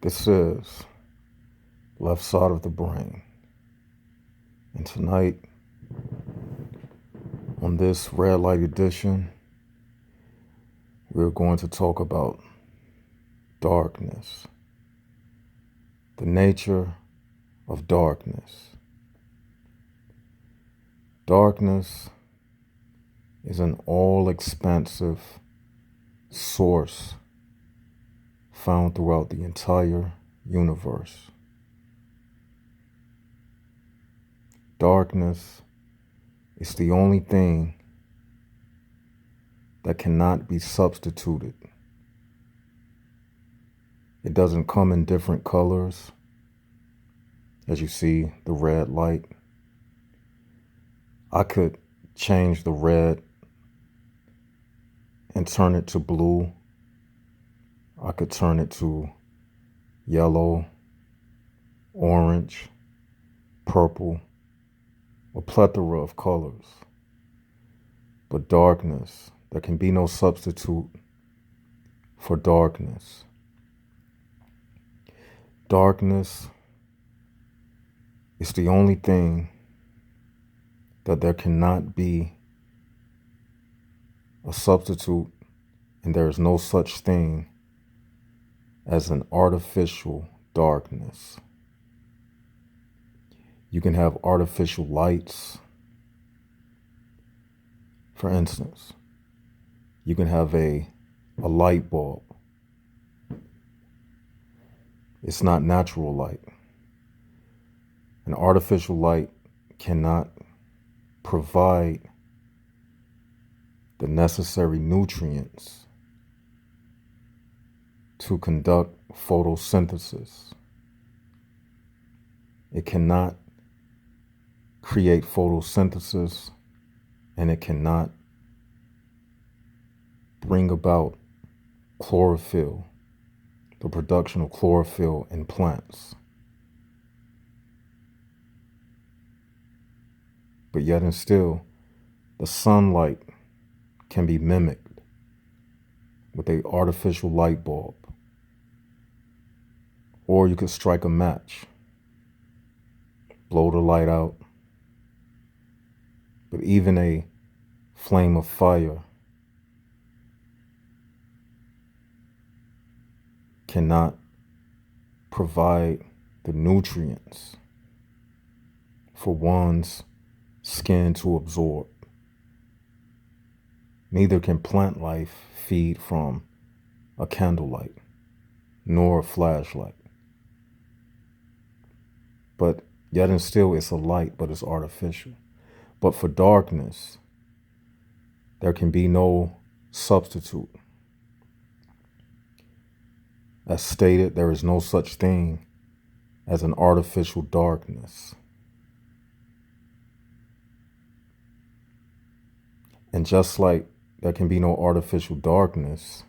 This is left side of the brain. And tonight, on this red light edition, we're going to talk about darkness, the nature of darkness. Darkness is an all-expansive source found throughout the entire universe. Darkness is the only thing that cannot be substituted. It doesn't come in different colors, as you see the red light. I could change the red and turn it to blue. I could turn it to yellow, orange, purple, a plethora of colors. But darkness, there can be no substitute for darkness. Darkness is the only thing that there cannot be a substitute, and there is no such thing as an artificial darkness. You can have artificial lights. For instance, you can have a light bulb. It's not natural light. An artificial light cannot provide the necessary nutrients to conduct photosynthesis. It cannot create photosynthesis, and it cannot bring about chlorophyll, the production of chlorophyll in plants. But yet and still, the sunlight can be mimicked with an artificial light bulb. Or you could strike a match, blow the light out. But even a flame of fire cannot provide the nutrients for one's skin to absorb. Neither can plant life feed from a candlelight, nor a flashlight. But yet and still, it's a light, but it's artificial. But for darkness, there can be no substitute. As stated, there is no such thing as an artificial darkness. And just like there can be no artificial darkness,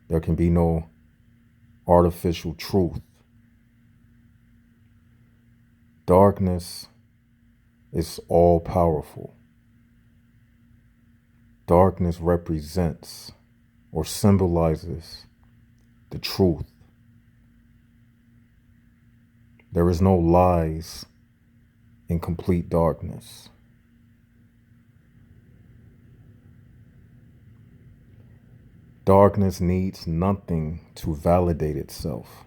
there can be no artificial truth. Darkness is all powerful. Darkness represents or symbolizes the truth. There is no lies in complete darkness. Darkness needs nothing to validate itself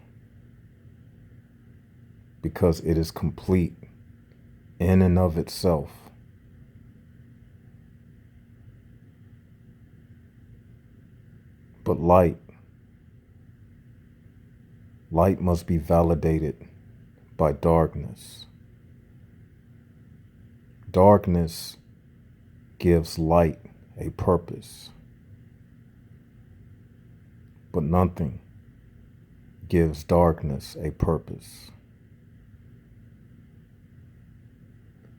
because it is complete in and of itself. But light must be validated by darkness. Darkness gives light a purpose, but nothing gives darkness a purpose.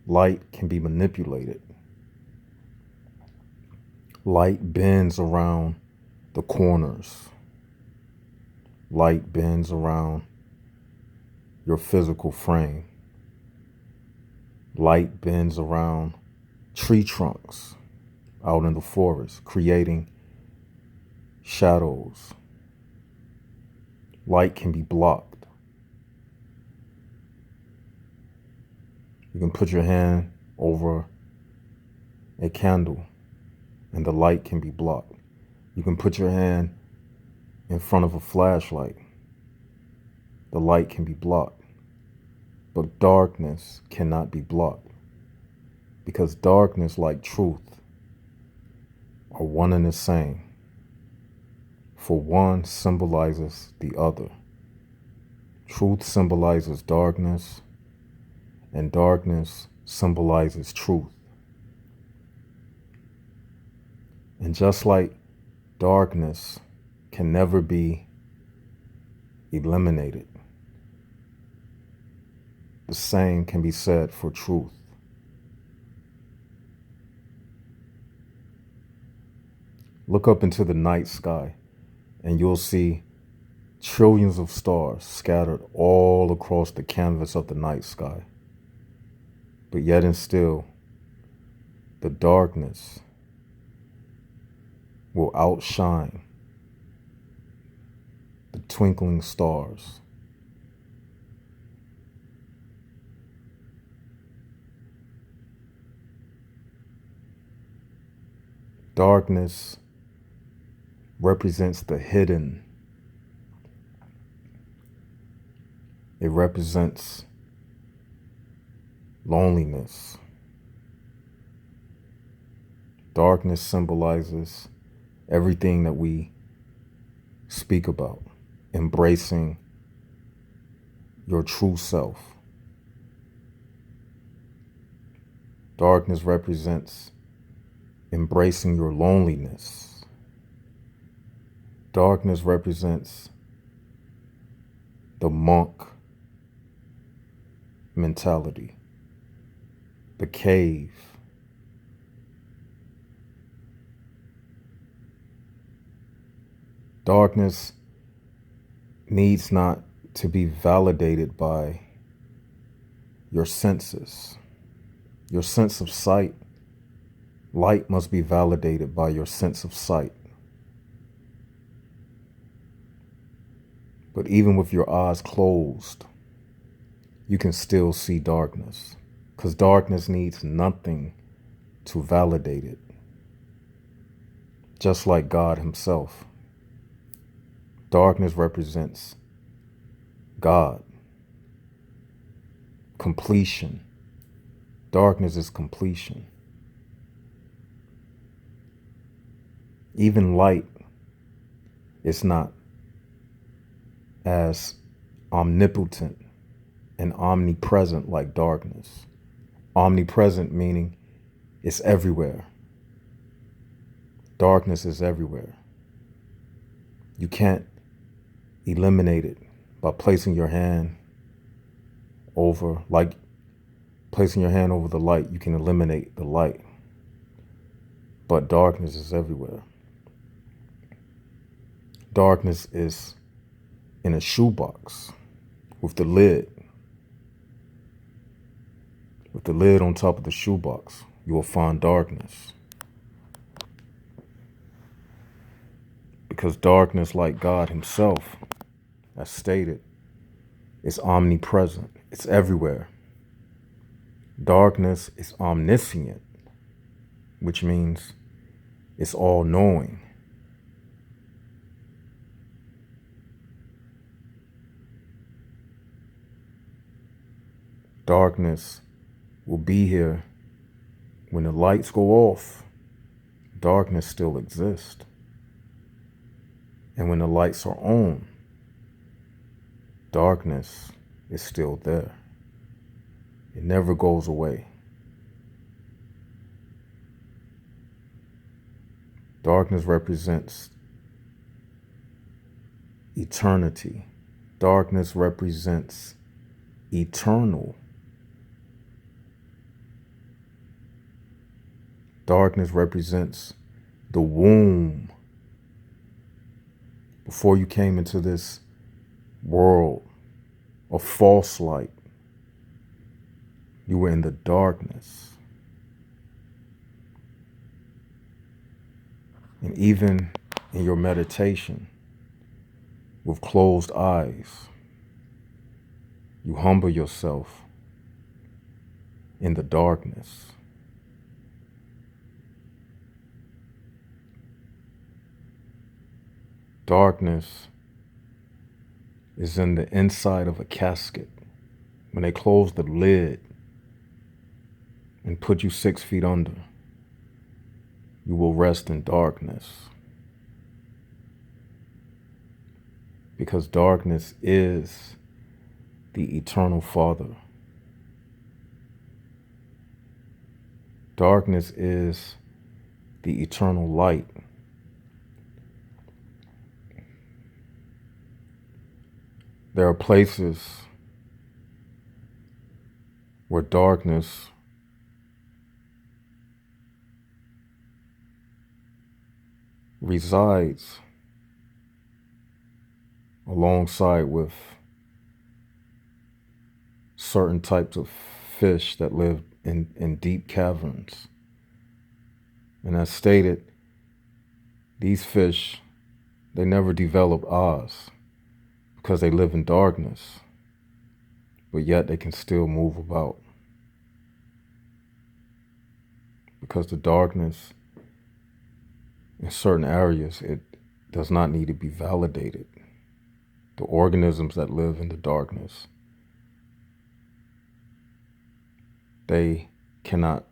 Light can be manipulated. Light bends around the corners. Light bends around your physical frame. Light bends around tree trunks out in the forest, creating shadows. light can be blocked. You can put your hand over a candle and the light can be blocked. You can put your hand in front of a flashlight. The light can be blocked. But darkness cannot be blocked, because darkness, like truth, are one and the same. For one symbolizes the other. Truth symbolizes darkness, and darkness symbolizes truth. And just like darkness can never be eliminated, the same can be said for truth. Look up into the night sky and you'll see trillions of stars scattered all across the canvas of the night sky. But yet and still, the darkness will outshine the twinkling stars. Darkness represents the hidden. It represents loneliness. Darkness symbolizes everything that we speak about, embracing your true self. Darkness represents embracing your loneliness. Darkness represents the monk mentality, the cave. Darkness needs not to be validated by your senses. Your sense of sight. Light must be validated by your sense of sight. But even with your eyes closed, you can still see darkness, because darkness needs nothing to validate it. Just like God himself. Darkness represents God. Completion. Darkness is completion. Even light is not as omnipotent and omnipresent like darkness. Omnipresent meaning it's everywhere. Darkness is everywhere. You can't eliminate it by placing your hand over, like placing your hand over the light, you can eliminate the light. But darkness is everywhere. Darkness is in a shoebox with the lid. With the lid on top of the shoebox, you will find darkness. Because darkness, like God himself, as stated, is omnipresent. It's everywhere. Darkness is omniscient, which means it's all-knowing. Darkness will be here when the lights go off. Darkness still exists. And when the lights are on, darkness is still there. It never goes away. Darkness represents eternity. Darkness represents eternal. Darkness represents the womb. Before you came into this world of false light, you were in the darkness. And even in your meditation, with closed eyes. You humble yourself in the darkness. Darkness is in the inside of a casket. When they close the lid and put you 6 feet under, you will rest in darkness. Because darkness is the eternal Father. Darkness is the eternal light. There are places where darkness resides alongside with certain types of fish that live in deep caverns. And as stated, these fish, they never develop eyes because they live in darkness, but yet they can still move about. Because the darkness in certain areas, it does not need to be validated. The organisms that live in the darkness, they cannot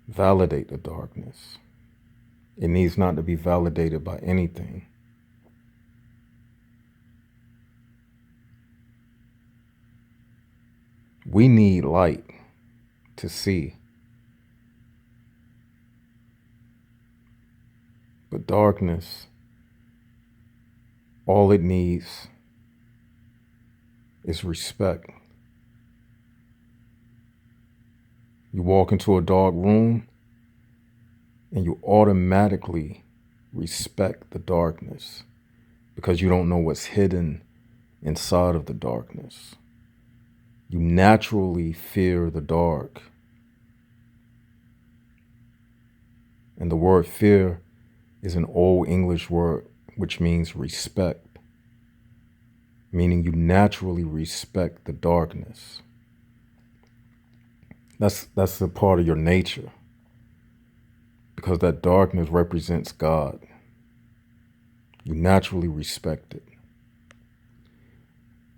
validate the darkness. It needs not to be validated by anything. We need light to see. But darkness, all it needs is respect. You walk into a dark room and you automatically respect the darkness because you don't know what's hidden inside of the darkness. You naturally fear the dark. And the word fear is an Old English word which means respect, meaning you naturally respect the darkness. That's a part of your nature, because that darkness represents God. You naturally respect it.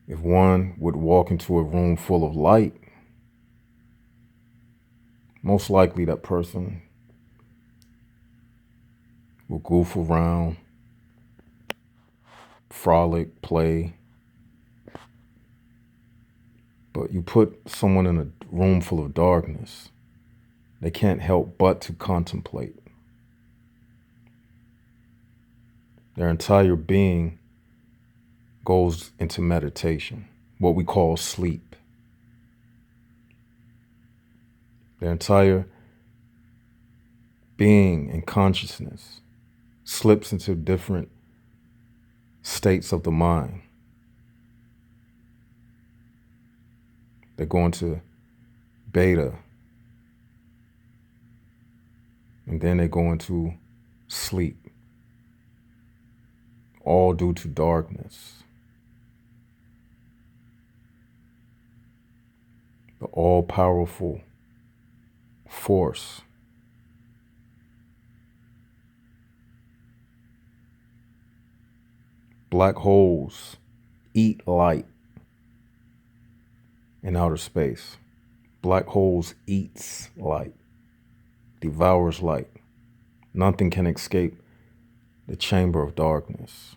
If one would walk into a room full of light, most likely that person will goof around, frolic, play. But you put someone in a room full of darkness, they can't help but to contemplate. Their entire being goes into meditation, what we call sleep. Their entire being and consciousness slips into different states of the mind. They go into beta, and then they go into sleep, all due to darkness. The all-powerful force black holes eat light in outer space. Black holes eats light, devours light. Nothing can escape the chamber of darkness.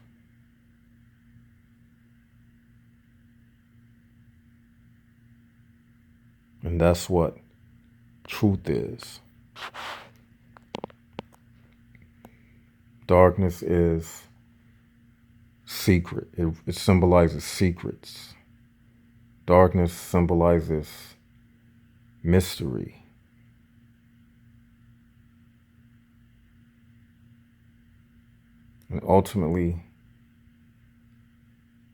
And that's what truth is. Darkness is secret. It symbolizes secrets. Darkness symbolizes mystery. And ultimately,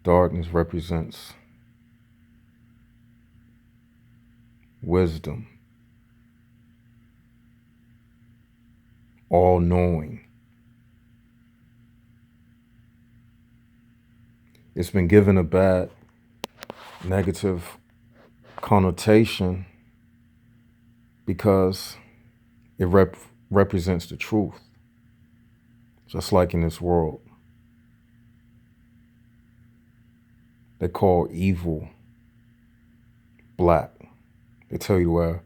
darkness represents wisdom, all-knowing. It's been given a bad, negative connotation because it represents the truth, just like in this world. They call evil black. They tell you to wear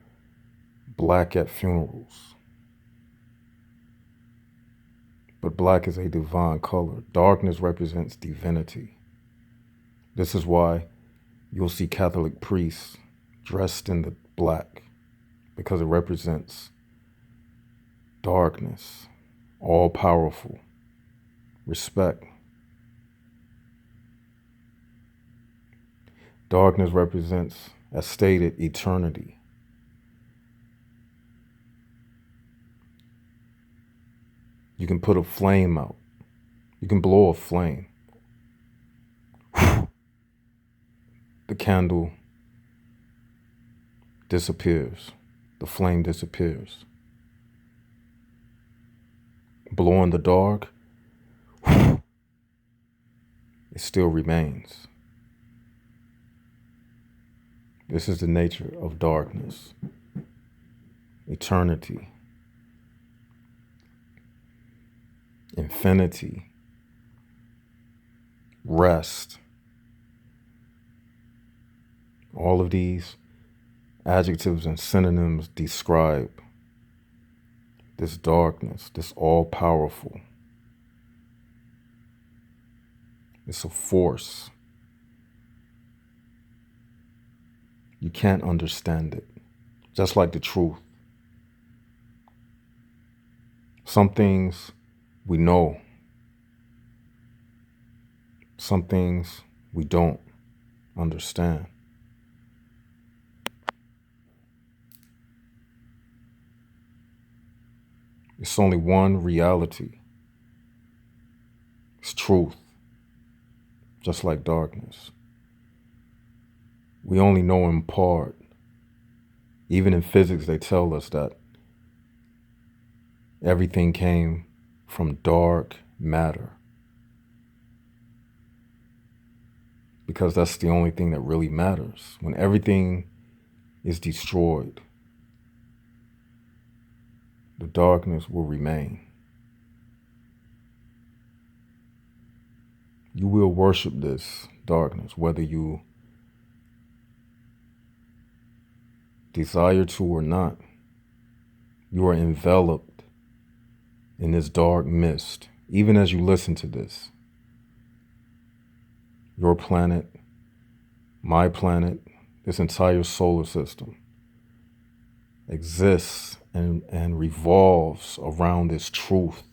black at funerals. But black is a divine color. Darkness represents divinity. This is why you'll see Catholic priests dressed in the black, because it represents darkness, all powerful, respect. Darkness represents, as stated, eternity. You can put a flame out. You can blow a flame. The candle disappears. The flame disappears. Blow in the dark, it still remains. This is the nature of darkness. Eternity. Infinity. Rest. All of these adjectives and synonyms describe this darkness, this all-powerful. It's a force. You can't understand it, just like the truth. Some things we know. Some things we don't understand. It's only one reality. It's truth, just like darkness. We only know in part. Even in physics, they tell us that everything came from dark matter, because that's the only thing that really matters. When everything is destroyed, the darkness will remain. You will worship this darkness, whether you desire to or not. You are enveloped in this dark mist, even as you listen to this. Your planet, my planet, this entire solar system exists and revolves around this truth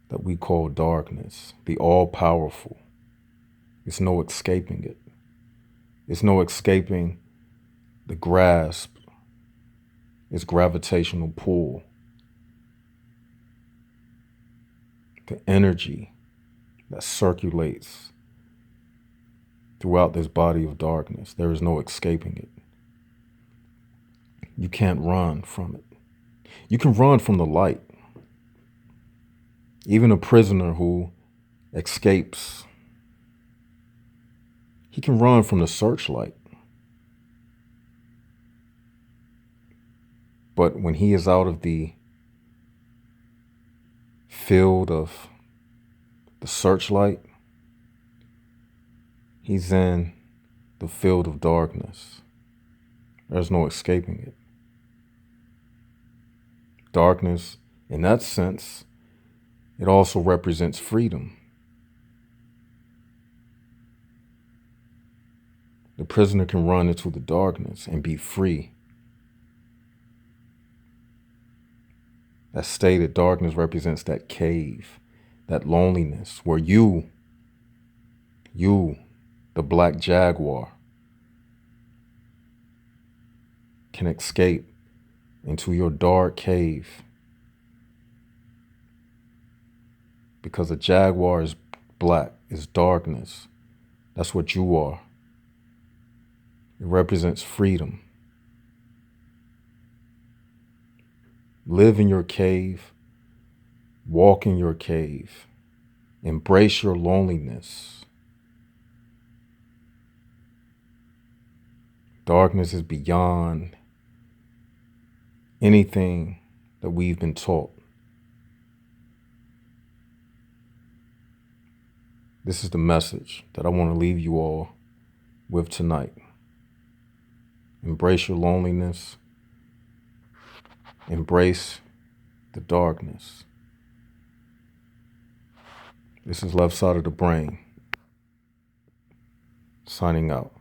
that we call darkness, the all-powerful. There's no escaping it. There's no escaping the grasp, its gravitational pull, the energy that circulates throughout this body of darkness. There is no escaping it. You can't run from it. You can run from the light. Even a prisoner who escapes, he can run from the searchlight. But when he is out of the field of the searchlight, he's in the field of darkness. There's no escaping it. Darkness, in that sense, it also represents freedom. The prisoner can run into the darkness and be free. As stated, darkness represents that cave, that loneliness where you, the black jaguar, can escape into your dark cave. Because a jaguar is black, is darkness. That's what you are. It represents freedom. Live in your cave, walk in your cave, embrace your loneliness, Darkness is beyond anything that we've been taught. This is the message that I want to leave you all with tonight. Embrace your loneliness. Embrace the darkness. This is Left Side of the Brain, signing out.